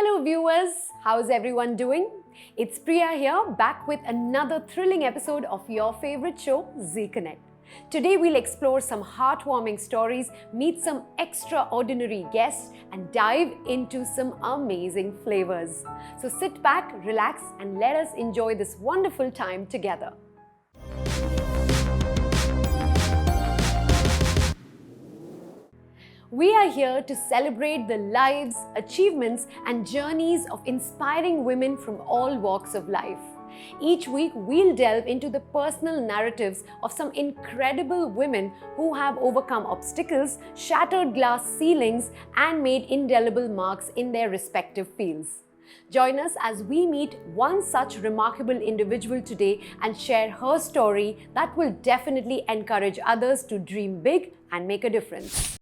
Hello viewers, how's everyone doing? It's Priya here, back with another thrilling episode of your favorite show, Zee Connect. Today we'll explore some heartwarming stories, meet some extraordinary guests and dive into some amazing flavors. So sit back, relax and let us enjoy this wonderful time together. We are here to celebrate the lives, achievements and journeys of inspiring women from all walks of life. Each week, we'll delve into the personal narratives of some incredible women who have overcome obstacles, shattered glass ceilings and made indelible marks in their respective fields. Join us as we meet one such remarkable individual today and share her story that will definitely encourage others to dream big and make a difference.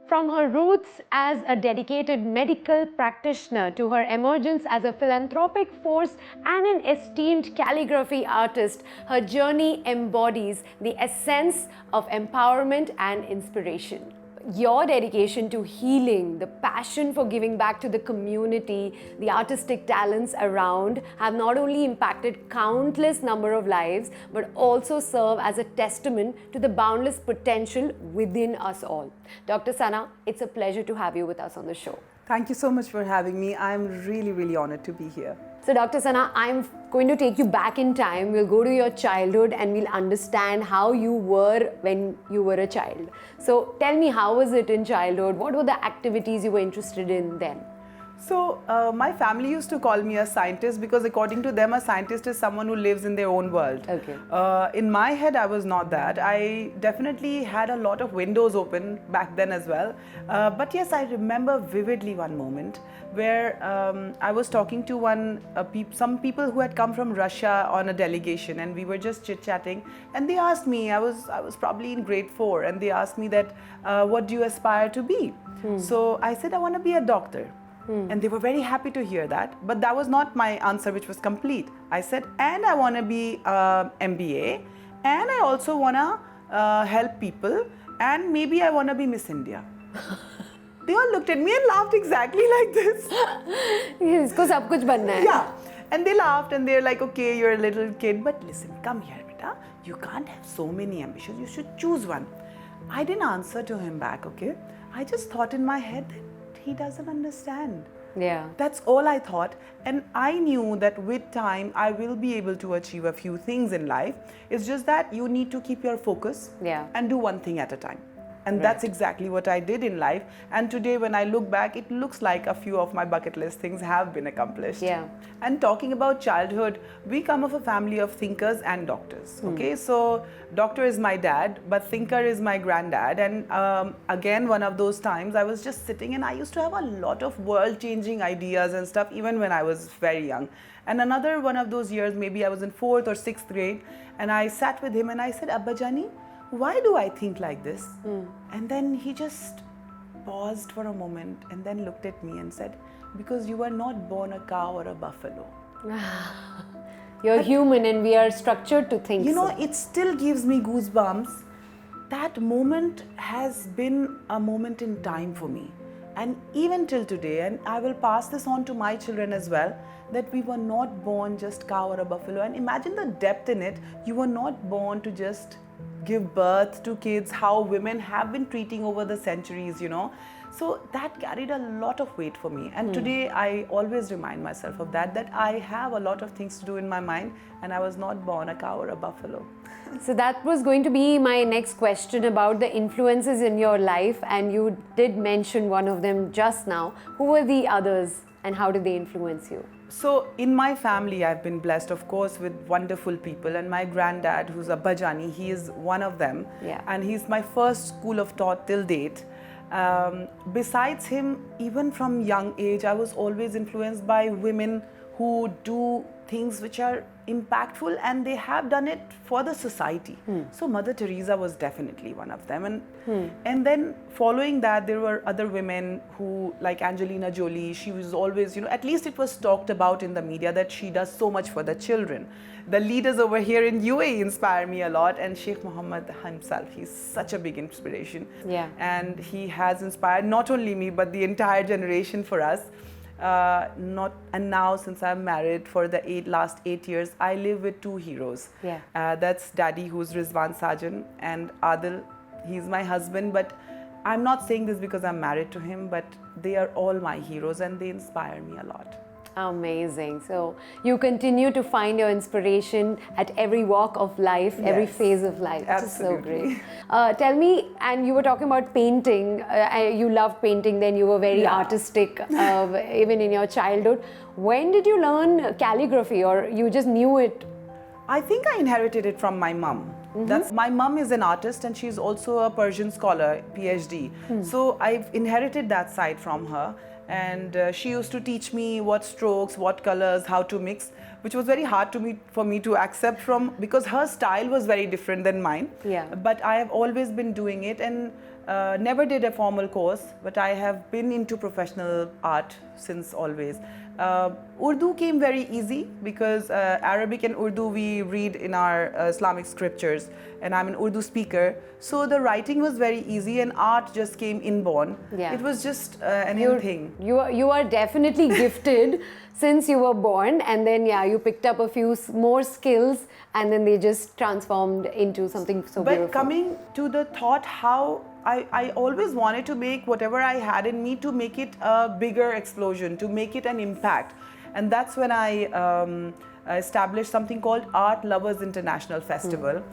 From her roots as a dedicated medical practitioner to her emergence as a philanthropic force and an esteemed calligraphy artist, her journey embodies the essence of empowerment and inspiration. Your dedication to healing, the passion for giving back to the community, the artistic talents around have not only impacted countless number of lives but also serve as a testament to the boundless potential within us all. Dr. Sana, it's a pleasure to have you with us on the show. Thank you so much for having me. I'm really honored to be here. So Dr. Sana, I'm going to take you back in time. We'll go to your childhood and we'll understand how you were when you were a child. So tell me, how was it in childhood? What were the activities you were interested in then? So my family used to call me a scientist because according to them, a scientist is someone who lives in their own world. Okay. In my head, I was not that. I definitely had a lot of windows open back then as well. But yes, I remember vividly one moment where I was talking to some people who had come from Russia on a delegation, and we were just chit-chatting, and they asked me, I was probably in grade 4, and they asked me that, what do you aspire to be? So I said, I want to be a doctor. And they were very happy to hear that, but that was not my answer, which was complete. I said, and I want to be MBA, and I also want to help people, and maybe I want to be Miss India. They all looked at me and laughed exactly like this. Isko sab kuch banna hai. Yeah, and they laughed and they're like, okay, you're a little kid, but listen, come here, beta. You can't have so many ambitions. You should choose one. I didn't answer to him back, okay? I just thought in my head that he doesn't understand. Yeah. That's all I thought, and I knew that with time I will be able to achieve a few things in life. It's just that you need to keep your focus and do one thing at a time. And that's exactly what I did in life. And today when I look back, it looks like a few of my bucket list things have been accomplished. Yeah. And talking about childhood, we come of a family of thinkers and doctors. Okay, so doctor is my dad, but thinker is my granddad. And again, one of those times I was just sitting and I used to have a lot of world-changing ideas and stuff even when I was very young. And another one of those years, maybe I was in 4th or 6th grade, and I sat with him and I said, Abba Jani, why do I think like this? And then he just paused for a moment and then looked at me and said, because you were not born a cow or a buffalo. You're human and we are structured to think. You know, it still gives me goosebumps. That moment has been a moment in time for me. And even till today, and I will pass this on to my children as well, that we were not born just cow or a buffalo. And imagine the depth in it. You were not born to just give birth to kids, how women have been treating over the centuries, you know. So that carried a lot of weight for me. And today I always remind myself of that I have a lot of things to do in my mind and I was not born a cow or a buffalo. So that was going to be my next question about the influences in your life, and you did mention one of them just now. Who were the others and how did they influence you? So in my family, I've been blessed, of course, with wonderful people, and my granddad, who's a Bajani, he is one of them. Yeah. And he's my first school of thought till date. Besides him, even from young age, I was always influenced by women who do things which are impactful, and they have done it for the society. So Mother Teresa was definitely one of them. And then following that, there were other women who, like Angelina Jolie, she was always, at least it was talked about in the media that she does so much for the children. The leaders over here in UAE inspire me a lot, and Sheikh Mohammed himself, he's such a big inspiration. Yeah. And he has inspired not only me, but the entire generation for us. And now, since I'm married for the last 8 years, I live with two heroes. Yeah. That's Daddy, who's Rizwan Sajan, and Adil, he's my husband. But I'm not saying this because I'm married to him, but they are all my heroes and they inspire me a lot. Amazing. So you continue to find your inspiration at every walk of life, every Yes, phase of life. Which is so absolutely. great. Tell me, and you were talking about painting. You loved painting, then you were very artistic, even in your childhood. When did you learn calligraphy, or you just knew it? I think I inherited it from my mom. My mom is an artist, and she's also a Persian scholar, PhD. So I've inherited that side from her. And she used to teach me what strokes, what colors, how to mix, which was very hard for me to accept because her style was very different than mine. Yeah. But I have always been doing it, and never did a formal course, but I have been into professional art since always. Urdu came very easy because Arabic and Urdu we read in our Islamic scriptures, and I'm an Urdu speaker. So the writing was very easy, and art just came inborn. Yeah. It was just an in thing. You are definitely gifted since you were born, and then you picked up a few more skills, and then they just transformed into something so beautiful. But coming to the thought, how I always wanted to make whatever I had in me to make it a bigger explosion, to make it an impact. And that's when I established something called Art Lovers International Festival.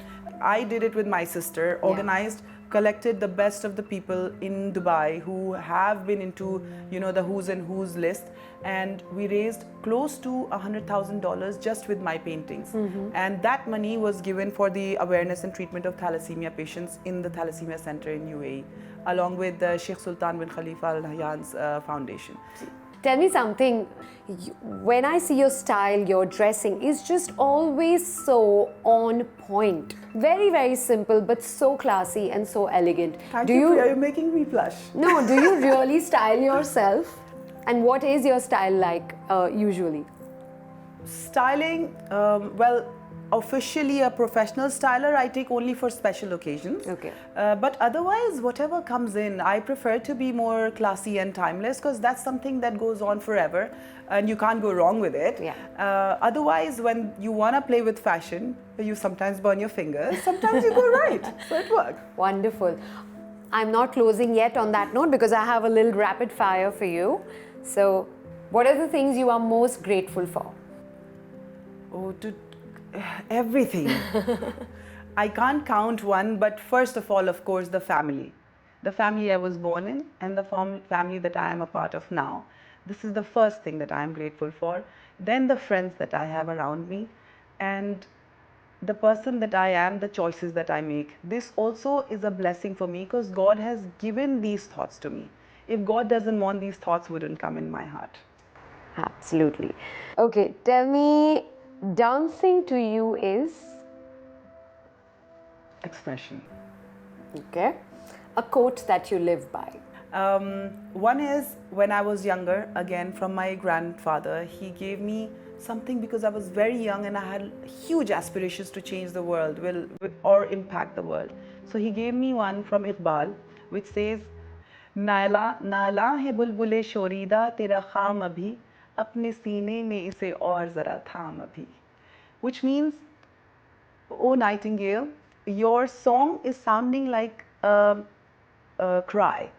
I did it with my sister, organized, collected the best of the people in Dubai who have been into, the who's and who's list. And we raised close to $100,000 just with my paintings. And that money was given for the awareness and treatment of thalassemia patients in the Thalassemia Center in UAE, along with the Sheikh Sultan bin Khalifa Al Nahyan's foundation. Tell me something. When I see your style, your dressing is just always so on point. Very, very simple, but so classy and so elegant. Thank you. Are you making me blush? No, do you really style yourself? And what is your style like usually? Styling, well, officially a professional styler, I take only for special occasions. Okay. But otherwise, whatever comes in, I prefer to be more classy and timeless, because that's something that goes on forever and you can't go wrong with it. Yeah. Otherwise, when you want to play with fashion, you sometimes burn your fingers, sometimes you go right. So it works. Wonderful. I'm not closing yet on that note because I have a little rapid fire for you. So, what are the things you are most grateful for? Oh, everything. I can't count one, but first of all, of course, the family. The family I was born in and the family that I am a part of now. This is the first thing that I am grateful for. Then the friends that I have around me, and the person that I am, the choices that I make. This also is a blessing for me because God has given these thoughts to me. If God doesn't want, these thoughts wouldn't come in my heart. Absolutely. Okay, tell me, dancing to you is? Expression. Okay. A quote that you live by? One is, when I was younger, again from my grandfather, he gave me something because I was very young and I had huge aspirations to change the world or impact the world. So he gave me one from Iqbal, which says, Naila hai bulbule shorida tera kham abhi, apne seene mein ise aur zara tham abhi. Which means, oh Nightingale, your song is sounding like a cry.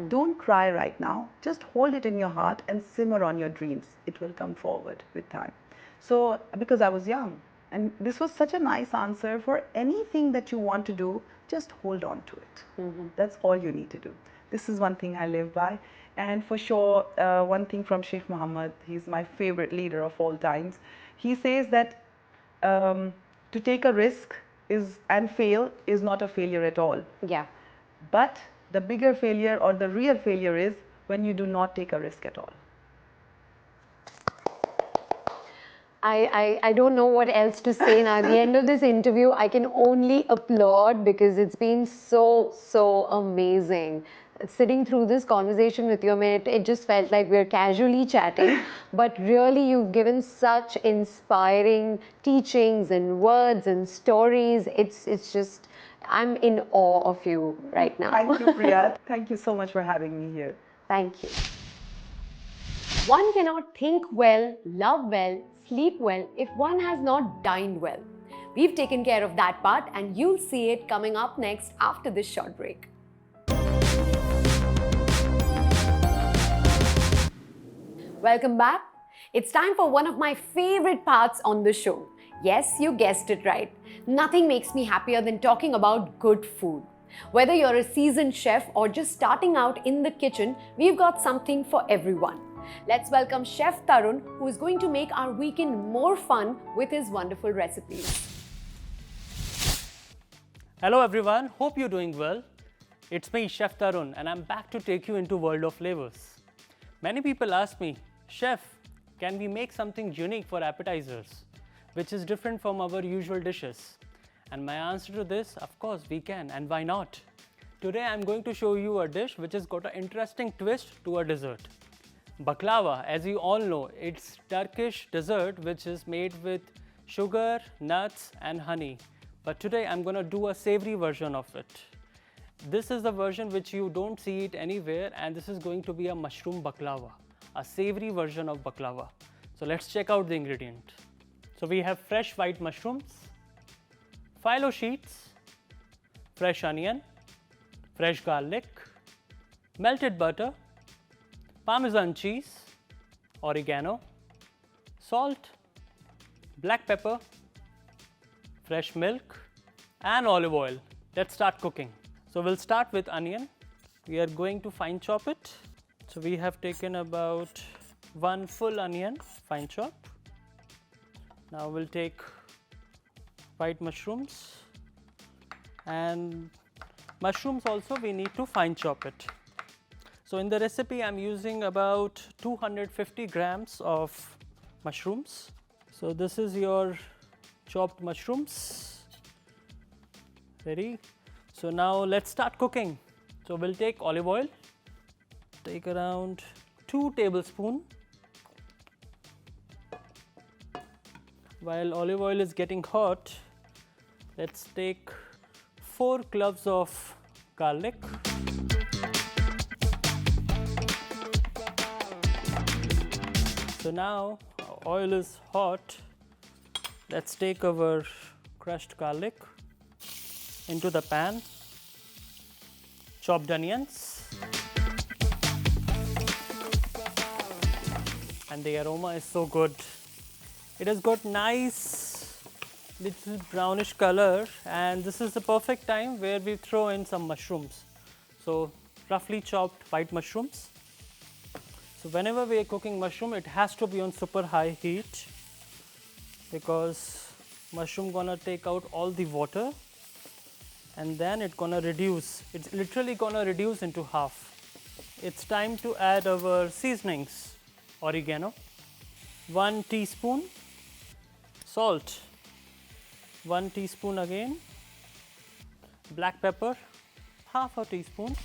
Don't cry right now. Just hold it in your heart and simmer on your dreams. It will come forward with time. So, because I was young, and this was such a nice answer for anything that you want to do, just hold on to it. That's all you need to do. This is one thing I live by. And for sure, one thing from Sheikh Mohammed, he's my favorite leader of all times. He says that to take a risk and fail is not a failure at all. Yeah. But The bigger failure or the real failure is when you do not take a risk at all. I don't know what else to say now. At the end of this interview, I can only applaud because it's been so amazing. Sitting through this conversation with you, I mean, it just felt like we're casually chatting, but really you've given such inspiring teachings and words and stories. It's just, I'm in awe of you right now. Thank you, Priya. Thank you so much for having me here. Thank you. One cannot think well, love well, sleep well if one has not dined well. We've taken care of that part and you'll see it coming up next after this short break. Welcome back. It's time for one of my favorite parts on the show. Yes, you guessed it right. Nothing makes me happier than talking about good food. Whether you're a seasoned chef or just starting out in the kitchen, we've got something for everyone. Let's welcome Chef Tarun, who is going to make our weekend more fun with his wonderful recipes. Hello everyone, hope you're doing well. It's me, Chef Tarun, and I'm back to take you into world of flavors. Many people ask me, Chef, can we make something unique for appetizers, which is different from our usual dishes? And my answer to this, of course, we can, and why not? Today I'm going to show you a dish which has got an interesting twist to a dessert. Baklava, as you all know, it's Turkish dessert which is made with sugar, nuts and honey. But today I'm going to do a savory version of it. This is the version which you don't see it anywhere, and this is going to be a mushroom baklava, a savory version of baklava. So let's check out the ingredient. So we have fresh white mushrooms, phyllo sheets, fresh onion, fresh garlic, melted butter, Parmesan cheese, oregano, salt, black pepper, fresh milk and olive oil. Let's start cooking. So we'll start with onion. We are going to fine chop it. So we have taken about 1 full onion, fine chop. Now we'll take white mushrooms, and mushrooms also we need to fine chop it. So in the recipe I'm using about 250 grams of mushrooms. So this is your chopped mushrooms. Ready? So now let's start cooking. So we'll take olive oil. Take around 2 tablespoons. While olive oil is getting hot, let's take 4 cloves of garlic. So now oil is hot. Let's take our crushed garlic into the pan. Chopped onions. And the aroma is so good. It has got nice little brownish color, and this is the perfect time where we throw in some mushrooms. So roughly chopped white mushrooms. So whenever we are cooking mushroom, it has to be on super high heat because mushroom gonna take out all the water, and then it's gonna reduce. It's literally gonna reduce into half. It's time to add our seasonings. Oregano, 1 teaspoon, salt, 1 teaspoon again, black pepper, half a teaspoon.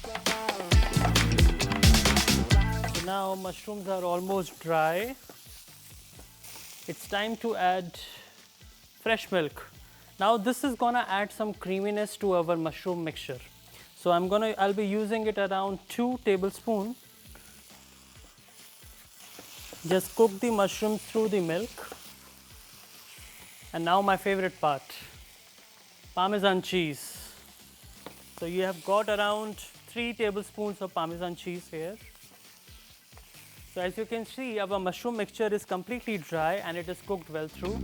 So now mushrooms are almost dry. It's time to add fresh milk. Now this is gonna add some creaminess to our mushroom mixture. So I'll be using it around 2 tablespoons. Just cook the mushrooms through the milk. And now my favorite part, Parmesan cheese. So you have got around 3 tablespoons of Parmesan cheese here. So as you can see, our mushroom mixture is completely dry and it is cooked well through.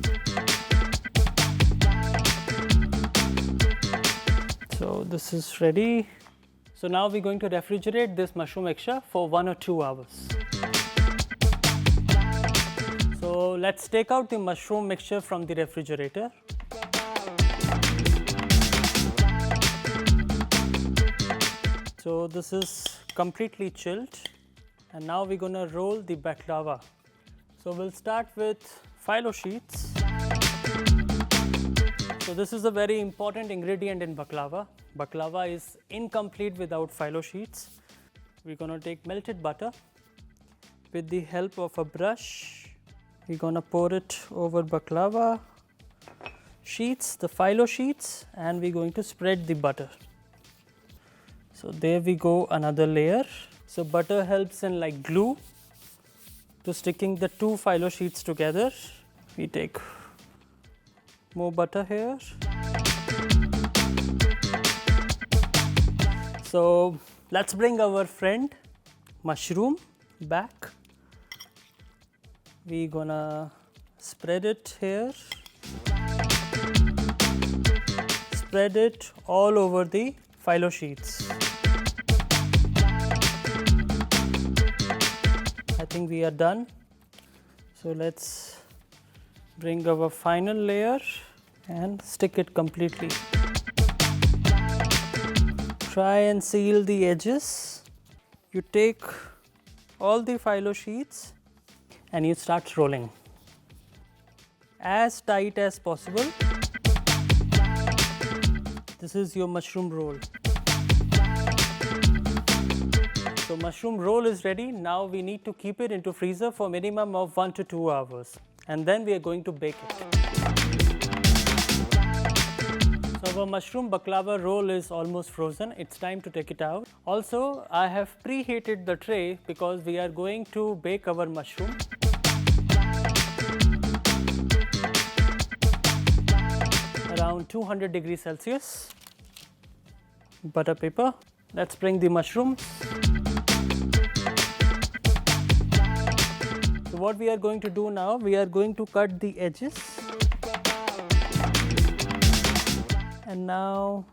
So this is ready. So now we're going to refrigerate this mushroom mixture for 1 or 2 hours. So let's take out the mushroom mixture from the refrigerator. So this is completely chilled, and now we're gonna roll the baklava. So we'll start with phyllo sheets. So this is a very important ingredient in baklava. Baklava is incomplete without phyllo sheets. We're gonna take melted butter. With the help of a brush, we're gonna pour it over baklava sheets, the phyllo sheets, and we're going to spread the butter. So there we go, another layer. So butter helps in like glue to sticking the two phyllo sheets together. We take more butter here. So let's bring our friend mushroom back. We're gonna spread it here. Spread it all over the phyllo sheets. I think we are done. So let's bring our final layer and stick it completely. Try and seal the edges. You take all the phyllo sheets and you start rolling as tight as possible. This is your mushroom roll. So mushroom roll is ready. Now we need to keep it into freezer for minimum of 1 to 2 hours, and then we are going to bake it. So our mushroom baklava roll is almost frozen. It's time to take it out. Also, I have preheated the tray because we are going to bake our mushroom. Around 200 degrees Celsius. Butter paper. Let's bring the mushrooms. So what we are going to do now, we are going to cut the edges. And now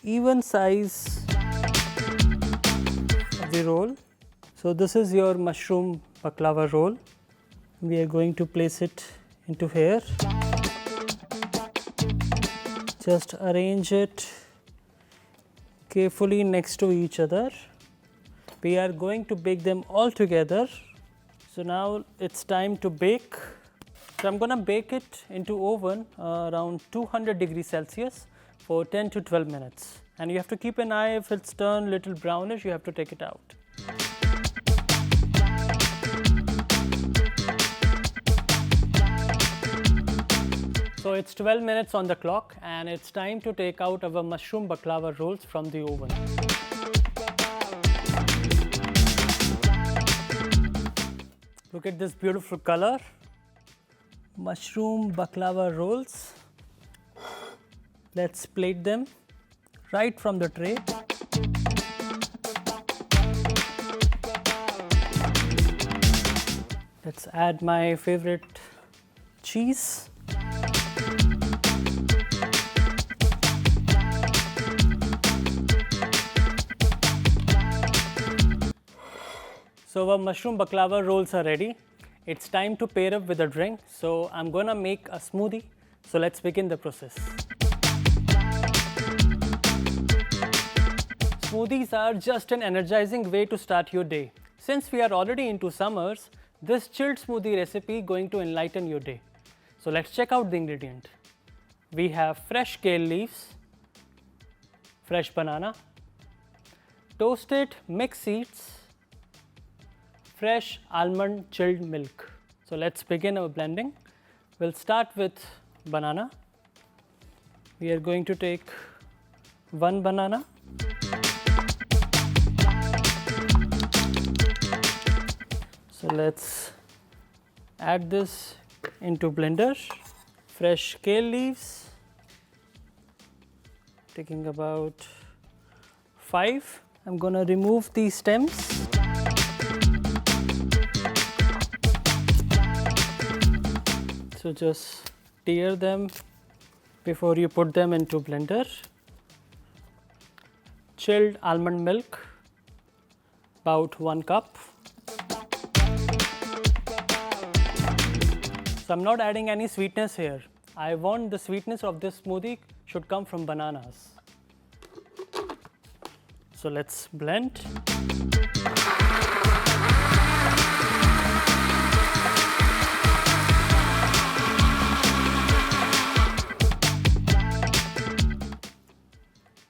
even size of the roll. So this is your mushroom baklava roll. We are going to place it into here. Just arrange it carefully next to each other. We are going to bake them all together. So now it's time to bake. So I'm gonna bake it into oven around 200 degrees Celsius for 10 to 12 minutes. And you have to keep an eye, if it's turned little brownish, you have to take it out. So it's 12 minutes on the clock, and it's time to take out our mushroom baklava rolls from the oven. Look at this beautiful color. Mushroom baklava rolls. Let's plate them right from the tray. Let's add my favorite cheese. So our mushroom baklava rolls are ready. It's time to pair up with a drink. So I'm gonna make a smoothie. So let's begin the process. Smoothies are just an energizing way to start your day. Since we are already into summers, this chilled smoothie recipe is going to enlighten your day. So let's check out the ingredient. We have fresh kale leaves, fresh banana, toasted mixed seeds, fresh almond chilled milk. So let's begin our blending. We'll start with banana. We are going to take one banana. So let's add this into blender. Fresh kale leaves, taking about 5. I'm gonna remove the stems. So just tear them before you put them into blender. Chilled almond milk, about 1 cup. So I'm not adding any sweetness here. I want the sweetness of this smoothie should come from bananas. So let's blend.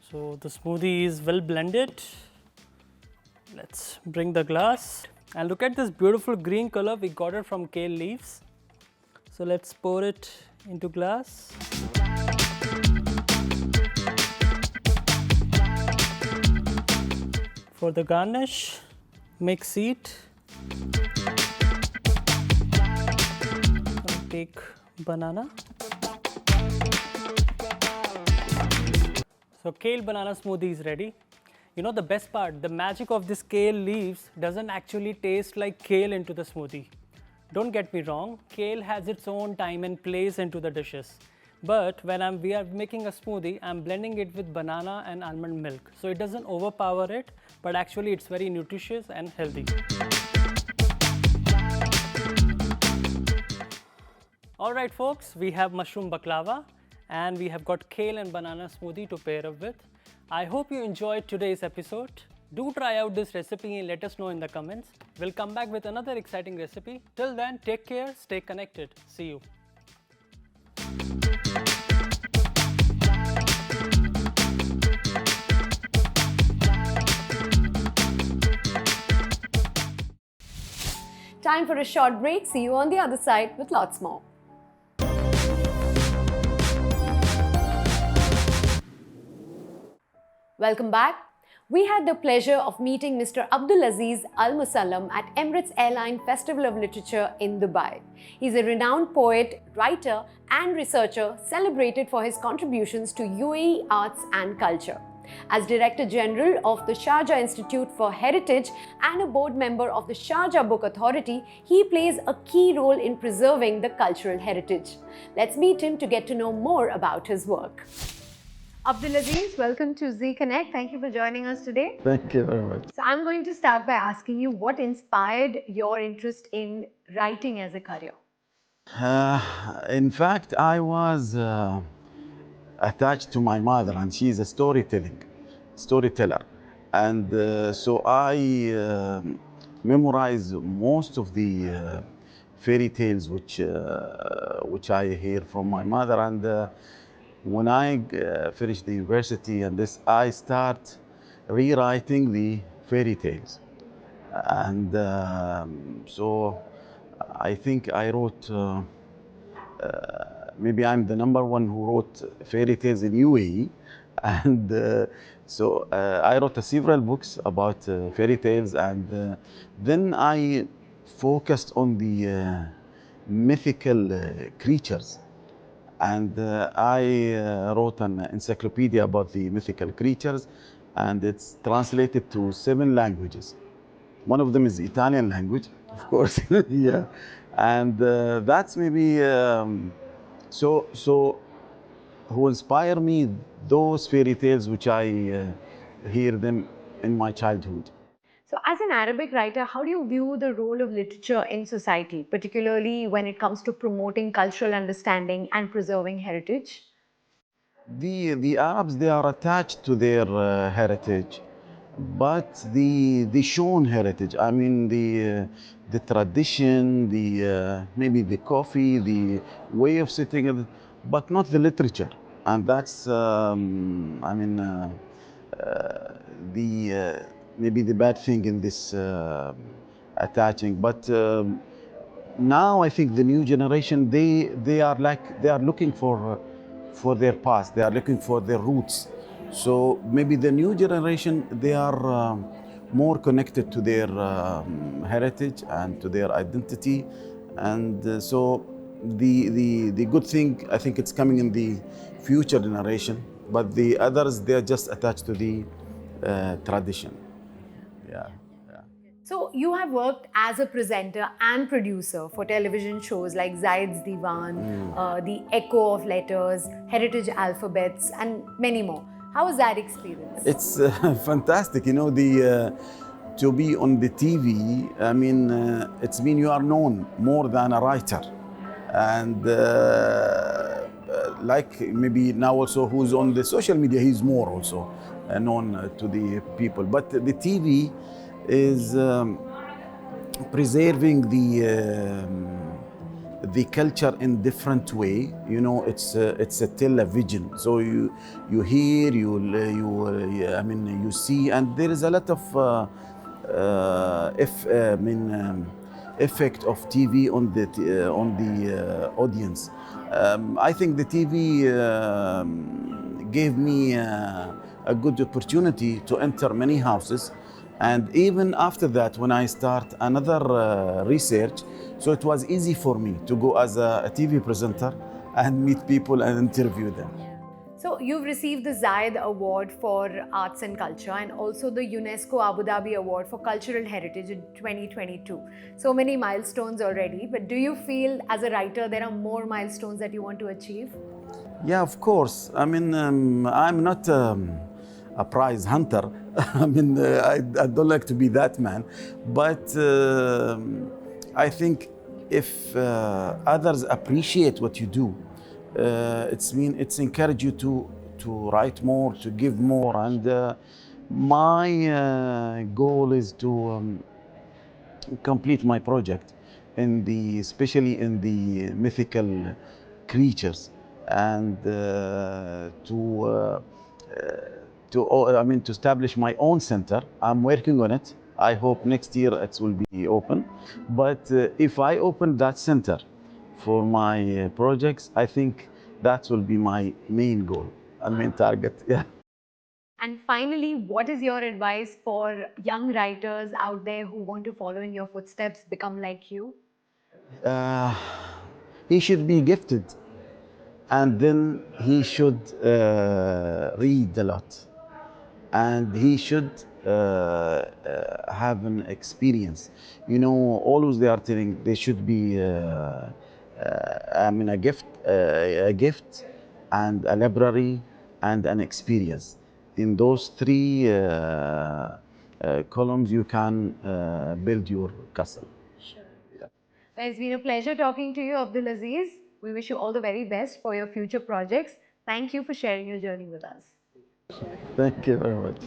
So the smoothie is well blended. Let's bring the glass and look at this beautiful green color. We got it from kale leaves. So let's pour it into glass. For the garnish, mix it. I'll take banana. So kale banana smoothie is ready. You know the best part, the magic of this kale leaves doesn't actually taste like kale into the smoothie. Don't get me wrong, kale has its own time and place into the dishes. But when we are making a smoothie, I'm blending it with banana and almond milk. So it doesn't overpower it, but actually it's very nutritious and healthy. Alright folks, we have mushroom baklava and we have got kale and banana smoothie to pair up with. I hope you enjoyed today's episode. Do try out this recipe and let us know in the comments. We'll come back with another exciting recipe. Till then, take care, stay connected. See you. Time for a short break. See you on the other side with lots more. Welcome back. We had the pleasure of meeting Mr. Abdulaziz Al Musallam at Emirates Airline Festival of Literature in Dubai. He's a renowned poet, writer and researcher celebrated for his contributions to UAE arts and culture. As Director General of the Sharjah Institute for Heritage and a board member of the Sharjah Book Authority, he plays a key role in preserving the cultural heritage. Let's meet him to get to know more about his work. Abdulaziz, welcome to Zee Connect. Thank you for joining us today. Thank you very much. So I'm going to start by asking you what inspired your interest in writing as a career? In fact, I was attached to my mother, and she's a storyteller. And so I memorize most of the fairy tales which I hear from my mother. And when I finished the university and this, I start rewriting the fairy tales. And so I think I wrote, maybe I'm the #1 who wrote fairy tales in UAE. And so I wrote several books about fairy tales, and then I focused on the mythical creatures. And I wrote an encyclopedia about the mythical creatures, and it's translated to 7 languages. One of them is Italian language, of course. Yeah. And that's maybe so who inspire me, those fairy tales which I hear them in my childhood. So as an Arabic writer, how do you view the role of literature in society, particularly when it comes to promoting cultural understanding and preserving heritage? The Arabs, they are attached to their heritage, but the shown heritage, I mean the tradition, maybe the coffee, the way of sitting, but not the literature. And that's maybe the bad thing in this attaching. But now I think the new generation, they are looking for their past. They are looking for their roots. So maybe the new generation, they are more connected to their heritage and to their identity. And so the good thing, I think it's coming in the future generation. But the others, they are just attached to the tradition. Yeah. So you have worked as a presenter and producer for television shows like Zaid's Diwan, The Echo of Letters, Heritage Alphabets, and many more. How was that experience? It's fantastic. You know, to be on the TV, I mean, it's mean you are known more than a writer. and like maybe now also who's on the social media, he's more also known to the people. But the TV is preserving the culture in different way. You know, it's a television, so you hear, I mean, you see, and there is a lot of effect of TV on the audience. I think the TV gave me a good opportunity to enter many houses, and even after that, when I start another research, so it was easy for me to go as a TV presenter and meet people and interview them. So you've received the Zayed Award for Arts and Culture and also the UNESCO Abu Dhabi Award for Cultural Heritage in 2022. So many milestones already, but do you feel as a writer there are more milestones that you want to achieve? Yeah, of course. I mean, I'm not a prize hunter. I mean, I don't like to be that man. But I think if others appreciate what you do, it's encourage you to write more, to give more, and my goal is to complete my project especially in the mythical creatures, and I mean, to establish my own center. I'm working on it. I hope next year it will be open. But if I open that center for my projects, I think that will be my main goal and main target. Yeah. And finally, what is your advice for young writers out there who want to follow in your footsteps, become like you? Uh, he should be gifted, and then he should read a lot, and he should have an experience. You know, always they are telling they should be I mean, a gift and a library and an experience. In those three columns you can build your castle. It's been a pleasure talking to you, Abdulaziz. We wish you all the very best for your future projects. Thank you for sharing your journey with us. Thank you very much.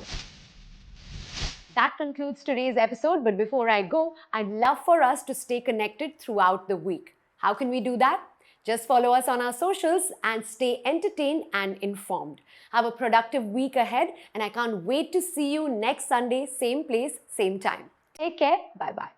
That concludes today's episode, but before I go, I'd love for us to stay connected throughout the week. How can we do that? Just follow us on our socials and stay entertained and informed. Have a productive week ahead, and I can't wait to see you next Sunday, same place, same time. Take care. Bye-bye.